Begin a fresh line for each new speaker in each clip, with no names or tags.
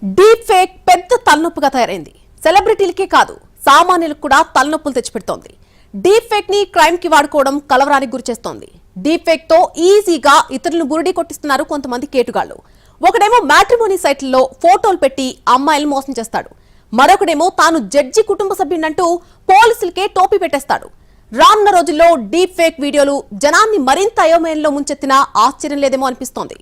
Deep fake పెద్ద తలనొప్పిగా తయారైంది. సెలబ్రిటీలకే కాదు సామాన్యులకు కూడా తలనొప్పులు తెచ్చిపెడుతోంది. డీప్ ఫేక్ ని క్రైమ్ కి వాడుకోవడం కలవరానికి గురిచేస్తోంది. డీప్ ఫేక్ తో ఈజీగా ఇతరులను బురిడి కొట్టిస్తున్నారు కొంతమంది కేటుగాళ్లు. ఒకడేమో మ్యాట్రిమోనీ సైట్లలో ఫోటోలు పెట్టి అమ్మాయిలు మోసం చేస్తాడు. మరొకడేమో తాను జడ్జి కుటుంబ సభ్యునంటూ పోలీసులకే టోపీ పెట్టేస్తాడు. రానున్న రోజుల్లో డీప్ ఫేక్ వీడియోలు జనాన్ని మరింత అయోమయంలో ముంచెత్తినా ఆశ్చర్యం లేదేమో అనిపిస్తోంది.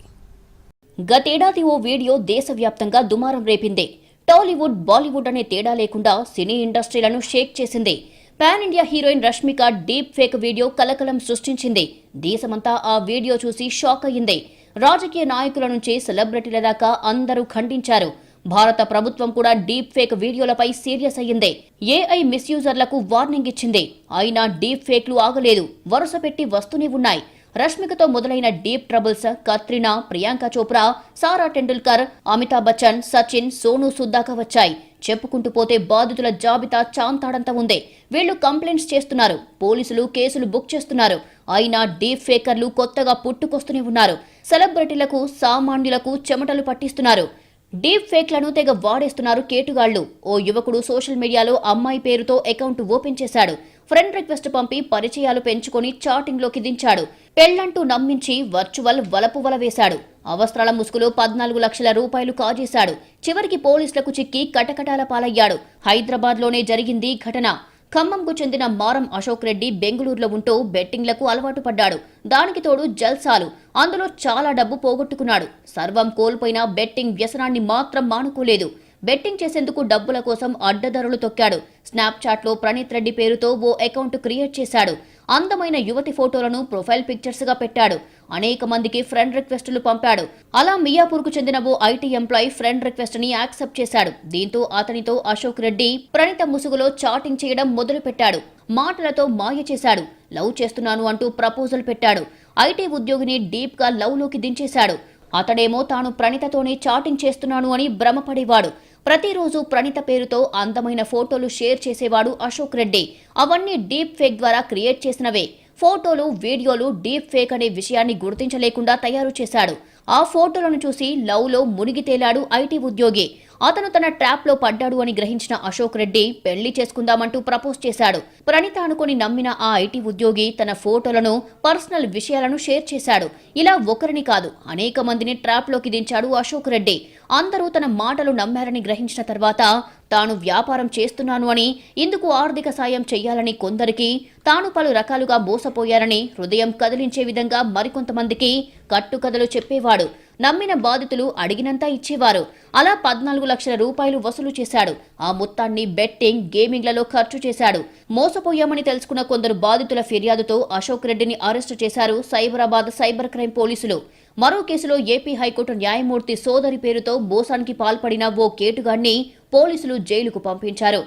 గతేడాది ఓ వీడియో దేశవ్యాప్తంగా దుమారం రేపింది. టాలీవుడ్, బాలీవుడ్ అనే తేడా లేకుండా సినీ ఇండస్ట్రీలను షేక్ చేసింది. Pan India heroine Rashmika deep fake video కలకలం సృష్టించింది. దేశమంతా ఆ వీడియో చూసి షాక్ అయ్యింది. రాజకీయ నాయకుల నుంచి సెలబ్రిటీల దాకా అందరూ ఖండించారు. భారత ప్రభుత్వం కూడా డీప్ ఫేక్ వీడియోలపై సీరియస్ అయ్యింది. ఏఐ మిస్యూజర్లకు వార్నింగ్ ఇచ్చింది. అయినా డీప్ ఫేక్లు ఆగలేదు, వరుస పెట్టి వస్తూనే ఉన్నాయి. రష్మికతో మొదలైన డీప్ ట్రబుల్స్ కత్రినా, ప్రియాంక చోప్రా, సారా టెండూల్కర్, అమితాబ్ బచ్చన్, సచిన్, సోనూ సూద్ దాకా వచ్చాయి. చెప్పుకుంటూ పోతే బాధితుల జాబితా చాంతాడంతా ఉంది. వీళ్లు కంప్లైంట్స్ చేస్తున్నారు, పోలీసులు కేసులు బుక్ చేస్తున్నారు. అయినా డీప్ ఫేకర్లు కొత్తగా పుట్టుకొస్తూనే ఉన్నారు. సెలబ్రిటీలకు, సామాన్యులకు చెమటలు పట్టిస్తున్నారు. డీప్ ఫేక్లను తెగ వాడేస్తున్నారు కేటుగాళ్లు. ఓ యువకుడు సోషల్ మీడియాలో అమ్మాయి పేరుతో అకౌంట్ ఓపెన్ చేశాడు. ఫ్రెండ్ రిక్వెస్ట్ పంపి పరిచయాలు పెంచుకొని చాటింగ్లోకి దించాడు. పెళ్లంటూ నమ్మించి వర్చువల్ వలపు వల వేశాడు. అవసరాల ముసుగులో 14 లక్షల రూపాయలు కాజేశాడు. చివరికి పోలీసులకు చిక్కి కటకటాల పాలయ్యాడు. హైదరాబాద్లోనే జరిగింది ఘటన. ఖమ్మంకు చెందిన మారం అశోక్ రెడ్డి బెంగళూరులో ఉంటూ బెట్టింగ్లకు అలవాటు పడ్డాడు. దానికి తోడు జల్సాలు. అందులో చాలా డబ్బు పోగొట్టుకున్నాడు. సర్వం కోల్పోయినా బెట్టింగ్ వ్యసనాన్ని మాత్రం మానుకోలేదు. బెట్టింగ్ చేసేందుకు డబ్బుల కోసం అడ్డధరలు తొక్కాడు. స్నాప్చాట్లో ప్రణీత్ రెడ్డి పేరుతో ఓ అకౌంట్ క్రియేట్ చేశాడు. అందమైన యువతి ఫోటోలను ప్రొఫైల్ పిక్చర్స్ గా పెట్టాడు. అనేక మందికి ఫ్రెండ్ రిక్వెస్టులు పంపాడు. అలా మియాపూర్కు చెందిన ఓ ఐటీ ఎంప్లాయీ ఫ్రెండ్ రిక్వెస్ట్ ని యాక్సెప్ట్ చేశాడు. దీంతో అతనితో అశోక్ రెడ్డి ప్రణీత ముసుగులో చాటింగ్ చేయడం మొదలుపెట్టాడు. మాటలతో మాయ చేశాడు. లవ్ చేస్తున్నాను అంటూ ప్రపోజల్ పెట్టాడు. ఐటీ ఉద్యోగిని డీప్ గా లవ్ లోకి దించేశాడు. అతడేమో తాను ప్రణీతతోనే చాటింగ్ చేస్తున్నాను అని భ్రమపడేవాడు. ప్రతిరోజు ప్రణీత పేరుతో అందమైన ఫోటోలు షేర్ చేసేవాడు అశోక్ రెడ్డి. అవన్నీ డీప్ ఫేక్ ద్వారా క్రియేట్ చేసినవే. ఫోటోలు, వీడియోలు డీప్ ఫేక్ అనే విషయాన్ని గుర్తించలేకుండా తయారు చేశాడు. ఆ ఫోటోలను చూసి లవ్ లో మునిగి తేలాడు ఐటీ ఉద్యోగి. అతను తన ట్రాప్ లో పడ్డాడు అని గ్రహించిన అశోక్ రెడ్డి పెళ్లి చేసుకుందామంటూ ప్రపోజ్ చేశాడు. ప్రణీత అనుకుని నమ్మిన ఆ ఐటీ ఉద్యోగి తన ఫోటోలను, పర్సనల్ విషయాలను షేర్ చేశాడు. ఇలా ఒకరిని కాదు, అనేక మందిని ట్రాప్ లోకి దించాడు అశోక్ రెడ్డి. అందరూ తన మాటలు నమ్మారని గ్రహించిన తర్వాత తాను వ్యాపారం చేస్తున్నాను అని, ఇందుకు ఆర్థిక సాయం చెయ్యాలని కొందరికి, తాను పలు రకాలుగా మోసపోయారని హృదయం కదిలించే విధంగా మరికొంతమందికి కట్టుకథలు చెప్పేవాడు. నమ్మిన బాధితులు అడిగినంత ఇచ్చేవారు. అలా 14 లక్షల రూపాయలు వసూలు చేశాడు. ఆ మొత్తాన్ని బెట్టింగ్, గేమింగ్లలో ఖర్చు చేశాడు. మోసపోయామని తెలుసుకున్న కొందరు బాధితుల ఫిర్యాదుతో అశోక్ రెడ్డిని అరెస్టు చేశారు సైబరాబాద్ సైబర్ క్రైమ్ పోలీసులు. మరో కేసులో ఏపీ హైకోర్టు న్యాయమూర్తి సోదరి పేరుతో మోసానికి పాల్పడిన ఓ కేటుగాన్ని పోలీసులు జైలుకు పంపించారు.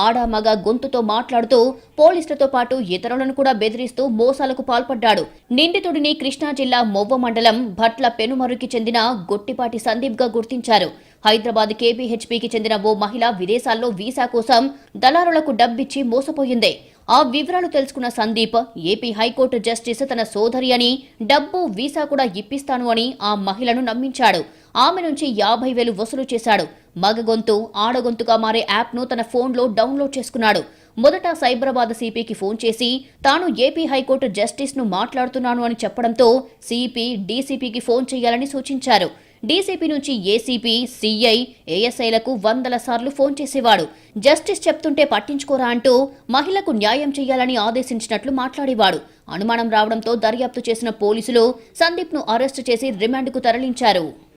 ఆడామగ గొంతుతో మాట్లాడుతూ పోలీసులతో పాటు ఇతరులను కూడా బెదిరిస్తూ మోసాలకు పాల్పడ్డాడు. నిందితుడిని కృష్ణా జిల్లా మొవ్వ మండలం భట్ల పెనుమరుకి చెందిన గొట్టిపాటి సందీప్ గా గుర్తించారు. హైదరాబాద్ కేపీహెచ్పీకి చెందిన ఓ మహిళ విదేశాల్లో వీసా కోసం దళారులకు డబ్బిచ్చి మోసపోయింది. ఆ వివరాలు తెలుసుకున్న సందీప్ ఏపీ హైకోర్టు జస్టిస్ తన సోదరి అని, డబ్బు, వీసా కూడా ఇప్పిస్తాను అని ఆ మహిళను నమ్మించాడు. ఆమె నుంచి 50,000 వసూలు చేశాడు. మగ గొంతు, ఆడగొంతుగా మారే యాప్ను తన ఫోన్లో డౌన్లోడ్ చేసుకున్నాడు. మొదట సైబరాబాద్ సిపికి ఫోన్ చేసి తాను ఏపీ హైకోర్టు జస్టిస్ ను మాట్లాడుతున్నాను అని చెప్పడంతో సిపి డీసీపీకి ఫోన్ చేయాలని సూచించారు. డీసీపీ నుంచి ఏసీపీ, సీఐ, ఏఎస్ఐలకు వందల సార్లు ఫోన్ చేసేవాడు. జస్టిస్ చెప్తుంటే పట్టించుకోరా అంటూ మహిళకు న్యాయం చేయాలని ఆదేశించినట్లు మాట్లాడేవాడు. అనుమానం రావడంతో దర్యాప్తు చేసిన పోలీసులు సందీప్ను అరెస్టు చేసి రిమాండ్కు తరలించారు.